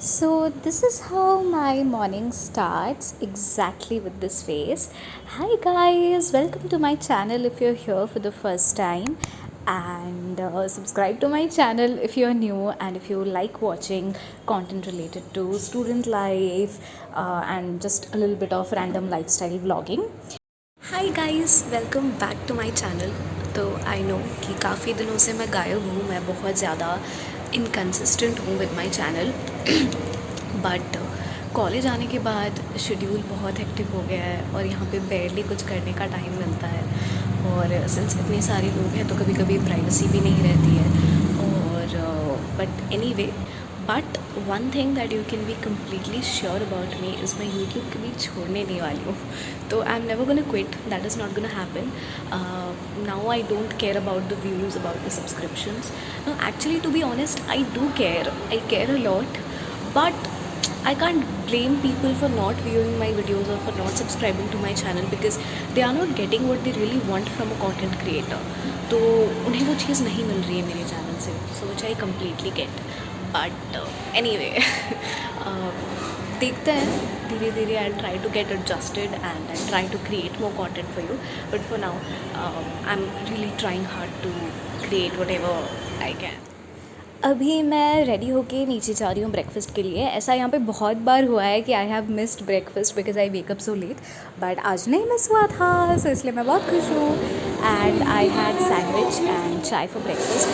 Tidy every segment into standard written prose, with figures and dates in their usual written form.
So, this is how my morning starts exactly with this face. Hi, guys, welcome to my channel if you're here for the first time, and subscribe to my channel if you're new and if you like watching content related to student life and just a little bit of random lifestyle vlogging. Hi guys welcome back to my channel. तो I no कि काफ़ी दिनों से मैं गायब हूँ, मैं बहुत ज़्यादा इनकन्सिस्टेंट हूँ with my channel but college आने के बाद शेड्यूल बहुत हेक्टिक हो गया है और यहाँ पे बेयरली कुछ करने का टाइम मिलता है। और सिंस इतने सारे लोग हैं तो कभी कभी प्राइवेसी भी नहीं रहती है। और but anyway, but one thing that you can be completely sure about me is मैं यूट्यूब कभी छोड़ने नहीं वाली हूँ। तो I am never gonna quit, that is not gonna happen. Now I don't care about the views, about the subscriptions. No, actually to be honest I do care, I care a lot, but I can't blame people for not viewing my videos or for not subscribing to my channel because they are not getting what they really want from a content creator. तो उन्हें वो चीज़ नहीं मिल रही है मेरे channel से, so which I completely get. But anyway, देखते हैं धीरे धीरे। I try to get adjusted and I try to create more content for you, but for now I am really trying hard to create whatever I can. अभी मैं ready होके नीचे जा रही हूँ ब्रेकफास्ट के लिए। ऐसा यहाँ पे बहुत बार हुआ है कि I have missed breakfast because I wake up so let, but आज नहीं मिस हुआ था, सो इसलिए मैं बहुत खुश हूँ। And I had sandwich and चाय फॉर ब्रेकफास्ट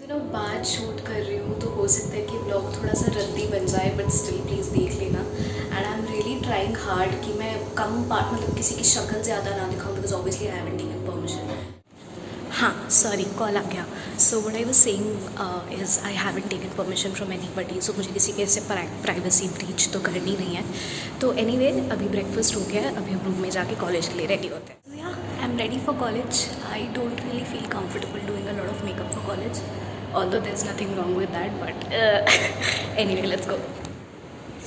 दिनों बाद शूट कर रही हूँ तो हो सकता है कि ब्लॉग थोड़ा सा रद्दी बन जाए, बट स्टिल प्लीज़ देख लेना। And I am really trying hard कि मैं कम पार्ट, मतलब किसी की शक्ल ज़्यादा ना दिखाऊँ because obviously I haven't taken permission. हाँ, सॉरी, कॉल आ गया। So what I was saying is I haven't taken permission from anybody, so मुझे किसी के से प्राइवेसी ब्रीच तो करनी नहीं है। तो एनीवे, अभी ब्रेकफास्ट हो गया है, अभी हम रूम में जाके कॉलेज के लिए रेडी होते हैं। या I am ready for college. I don't really feel comfortable doing a lot of makeup for college, although there is nothing wrong with that, but anyway let's go.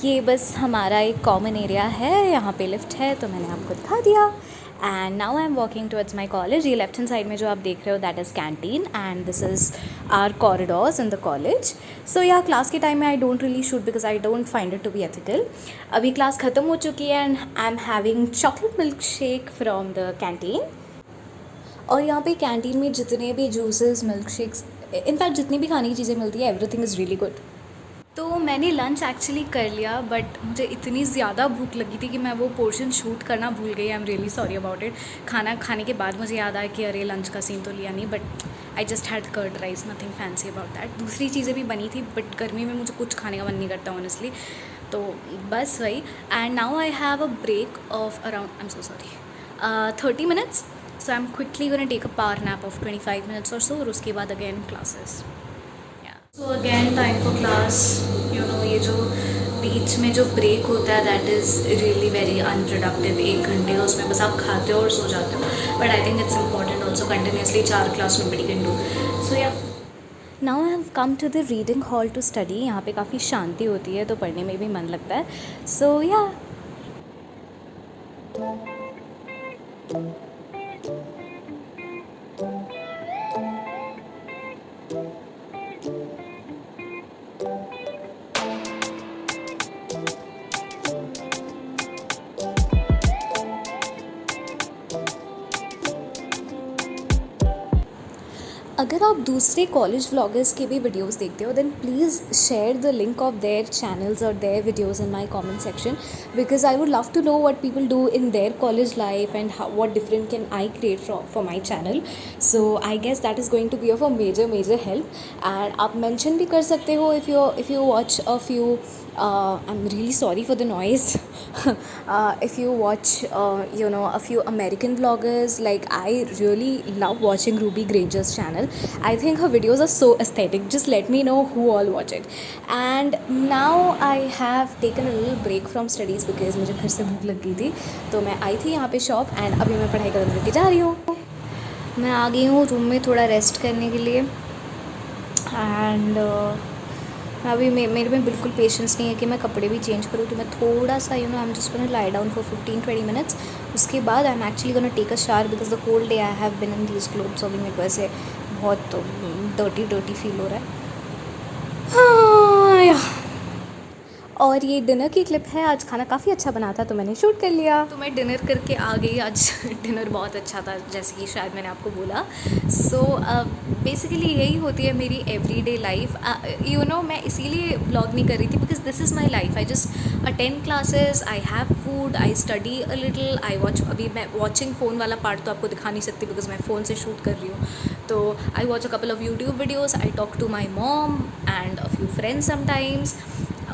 ये बस हमारा एक कॉमन एरिया है, यहाँ पे लिफ्ट है तो मैंने आपको दिखा दिया। And now I am walking towards my college. ये लेफ्ट हैंड साइड में जो आप देख रहे हो that is canteen and this is our corridors in the college. So yeah class के टाइम में I don't really shoot because I don't find it to be ethical. अभी क्लास ख़त्म हो चुकी है and I am having chocolate milk shake from the canteen. और यहाँ पे कैंटीन में जितने भी जूसेस, मिल्क शेक्स, इनफैक्ट जितनी भी खाने की चीज़ें मिलती है, एवरीथिंग इज़ रियली गुड। तो मैंने लंच एक्चुअली कर लिया, बट मुझे इतनी ज़्यादा भूख लगी थी कि मैं वो पोर्शन शूट करना भूल गई। आई am really sorry about it. खाना खाने के बाद मुझे याद आया कि अरे लंच का सीन तो लिया नहीं, but I just had curd rice, nothing fancy about that. दूसरी चीज़ें भी बनी थी बट गर्मी में मुझे कुछ खाने का मन नहीं करता ऑनेस्टली, तो बस वही। And now I have a break of around, I am so sorry, 30 minutes. So I am quickly gonna take a power nap of 25 minutes और सो, और उसके बाद again classes. So again time for class. You know, ये जो बीच में जो break होता है that is really very unproductive. 1 घंटे का उसमें बस आप खाते हो और सो जाते हो, but I think it's important also. Continuously 4 class nobody can do. So yeah now I have come to the reading hall to study. यहाँ पे काफ़ी शांति होती है तो पढ़ने में भी मन लगता है। सो या अगर आप दूसरे कॉलेज व्लॉगर्स के भी वीडियोस देखते हो then please share the link of their channels और their videos in my comment section because I would love to know what people do in their college life and what different can I create for my channel. So I guess that is going to be of a major help. And आप mention भी कर सकते हो if you watch a few I'm really sorry for the noise if you watch a few American vloggers. Like, I really love watching Ruby Granger's channel. I think her videos are so aesthetic. Just let me know who all watch it. And now I have taken a little break from studies because मुझे फिर से भूख लग गई थी, तो मैं आई थी यहाँ पे शॉप एंड अभी मैं पढ़ाई खत्म करके जा रही हूँ। मैं आ गई हूँ रूम में थोड़ा रेस्ट करने के लिए। एंड अभी मेरे में बिल्कुल पेशेंस नहीं है कि मैं कपड़े भी चेंज करूँ, तो मैं थोड़ा सा I am just gonna lie down for 15-20 minutes. उसके बाद I am actually gonna take a shower because the whole day I have been in these clothes. अभी मेरे को ऐसे बहुत डर्टी फील हो रहा है। हाँ, और ये डिनर की क्लिप है। आज खाना काफ़ी अच्छा बना था तो मैंने शूट कर लिया। तो मैं डिनर करके आ गई। आज डिनर बहुत अच्छा था, जैसे कि शायद मैंने आपको बोला। सो बेसिकली यही होती है मेरी एवरीडे लाइफ। यू नो, मैं इसीलिए ब्लॉग नहीं कर रही थी because this is my life. I just attend classes, I have food, I study a little, I watch. अभी मैं वॉचिंग फ़ोन वाला पार्ट तो आपको दिखा नहीं सकती बिकॉज मैं फ़ोन से शूट कर रही हूँ। तो I watch a couple of YouTube videos, I talk to my mom and a few friends sometimes,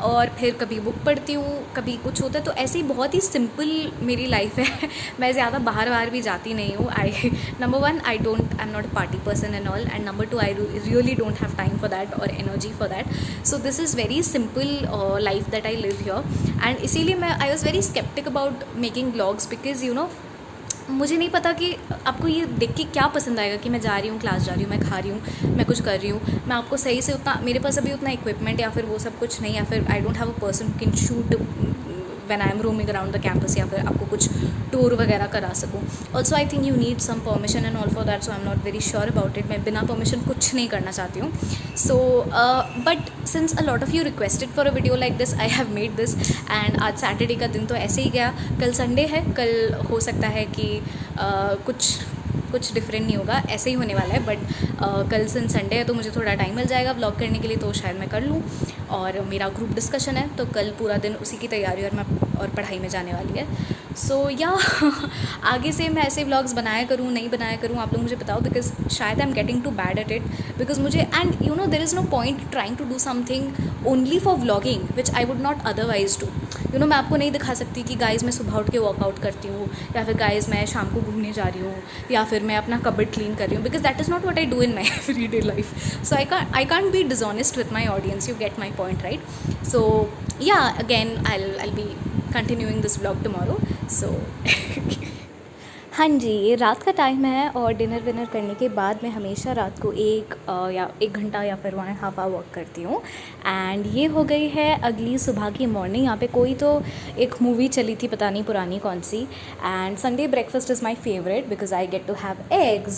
और फिर कभी बुक पढ़ती हूँ, कभी कुछ होता है। तो ऐसे ही बहुत ही सिंपल मेरी लाइफ है। मैं ज़्यादा बाहर भी जाती नहीं हूँ। Number one, I am not a party person and all, and number two, I really don't have time for that और energy for that. So this is very simple life that I live here, and इसीलिए I was very skeptic about making blogs because you know, मुझे नहीं पता कि आपको ये देख के क्या पसंद आएगा कि मैं जा रही हूँ, क्लास जा रही हूँ, मैं खा रही हूँ, मैं कुछ कर रही हूँ। मैं आपको सही से उतना, मेरे पास अभी उतना इक्विपमेंट या फिर वो सब कुछ नहीं, या फिर I don't have a person who can shoot when I am roaming around the campus, या फिर आपको कुछ टूर वगैरह करा सकूँ। Also I think you need some permission and all for that, so I am not very sure about it. मैं बिना permission कुछ नहीं करना चाहती हूँ। So but since a lot of you requested for a video like this, I have made this. And आज Saturday का दिन तो ऐसे ही गया। कल संडे है, कल हो सकता है कि कुछ डिफरेंट नहीं होगा, ऐसे ही होने वाला है। बट कल सिंस संडे है तो मुझे थोड़ा टाइम मिल जाएगा व्लॉग करने के लिए, तो शायद मैं कर लूँ। और मेरा ग्रुप डिस्कशन है तो कल पूरा दिन उसी की तैयारी और पढ़ाई में जाने वाली है। सो या आगे से मैं ऐसे व्लॉग्स बनाया करूँ, नहीं बनाया करूँ, आप लोग मुझे बताओ, बिकॉज शायद I am getting too bad at it. Because मुझे, and you know, there is no point trying to do something only for vlogging which I would not otherwise do. You know, मैं आपको नहीं दिखा सकती कि guys मैं सुबह उठ के वर्कआउट करती हूँ, या फिर गाइज़ मैं शाम को घूमने जा रही हूँ, या फिर मैं अपना कबर्ड क्लीन कर रही हूँ, because that is not what I do in my everyday life. So I can't be dishonest with my audience. You get my point, right? So yeah, again I'll be continuing this vlog tomorrow. So हाँ जी, ये रात का time है और dinner winner करने के बाद मैं हमेशा रात को या 1 घंटा या फिर 1.5 आवर वॉक करती हूँ. एंड ये हो गई है अगली सुबह की मॉर्निंग. यहाँ पे कोई तो एक मूवी चली थी, पता नहीं पुरानी कौन सी. And Sunday breakfast is my favourite because I get to have eggs.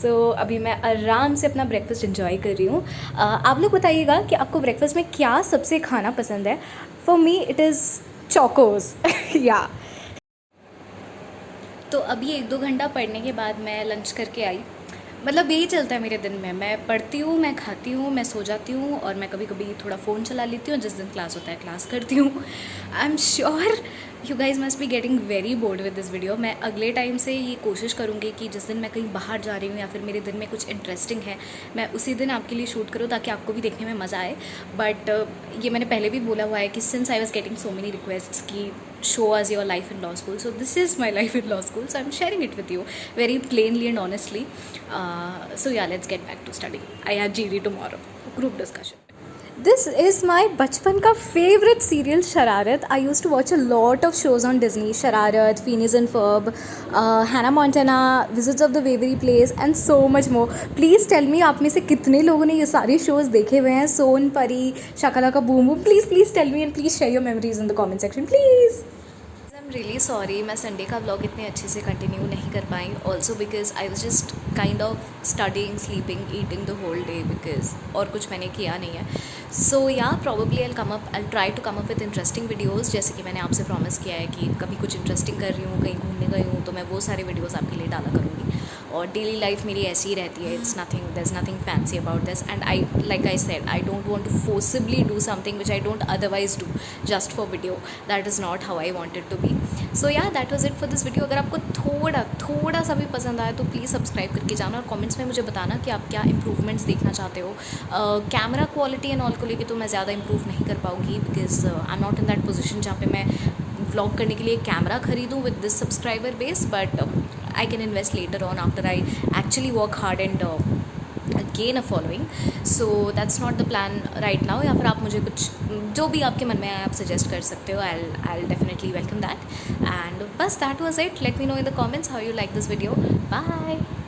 So अभी मैं आराम से अपना ब्रेकफास्ट इन्जॉय कर रही हूँ. आप लोग बताइएगा कि आपको ब्रेकफास्ट में क्या सबसे खाना पसंद है. For me it is Chocos. या तो अभी 1-2 घंटा पढ़ने के बाद मैं लंच करके आई. मतलब यही चलता है मेरे दिन में. मैं पढ़ती हूँ, मैं खाती हूँ, मैं सो जाती हूँ, और मैं कभी कभी थोड़ा फ़ोन चला लेती हूँ. जिस दिन क्लास होता है क्लास करती हूँ. I am sure you guys must be getting very bored with this video. मैं अगले टाइम से ये कोशिश करूँगी कि जिस दिन मैं कहीं बाहर जा रही हूँ या फिर मेरे दिन में कुछ इंटरेस्टिंग है, मैं उसी दिन आपके लिए शूट करूँ ताकि आपको भी देखने में मज़ा आए. बट ये मैंने पहले भी बोला हुआ है कि since I was getting so many requests की show us your life in law school, so this is my life in law school, so I'm sharing it with you very plainly and honestly. So yeah, let's get back to studying. I have GD tomorrow, group discussion. This is my बचपन का favorite serial शरारत. I used to watch a lot of shows on Disney. शरारत, Phineas and Ferb, Hannah Montana, Wizards of the Waverly Place and so much more. Please tell me आप में से कितने लोगों ने ये सारे shows देखे हुए हैं. Son Pari, Shakalaka Boom Boom. Please tell me and please share your memories in the comment section, please. Really sorry मैं संडे का व्लॉग इतने अच्छे से कंटिन्यू नहीं कर पाई. Also because I was just kind of studying, sleeping, eating the whole day, because और कुछ मैंने किया नहीं है. So yeah probably I try to come up with interesting videos. जैसे कि मैंने आपसे प्रॉमिस किया है कि कभी कुछ इंटरेस्टिंग कर रही हूँ, कहीं घूमने गई हूँ, तो मैं वो सारे वीडियोज़ आपके लिए डाला करूँगी. और डेली लाइफ मेरी ऐसी ही रहती है. It's nothing, there is nothing fancy about this. And I like I said, I don't want to forcibly do something which I don't otherwise do just for video. That is not how I wanted to be. So yeah that was it for this video. अगर आपको थोड़ा सा भी पसंद आया तो please subscribe करके जाना और कमेंट्स में मुझे बताना कि आप क्या इंप्रूवमेंट्स देखना चाहते हो. कैमरा क्वालिटी एंड ऑल को लेके तो मैं ज़्यादा इंप्रूव नहीं कर पाऊँगी because I am not in that position जहाँ पे मैं व्लॉग करने के लिए कैमरा खरीदूँ with this subscriber base. But I can invest later on after I actually work hard and gain a following. So that's not the plan right now. या फिर आप मुझे कुछ जो भी आपके मन में आए आप सजेस्ट कर सकते हो. I'll definitely welcome that. And बस that was it. Let me know in the comments how you like this video. Bye.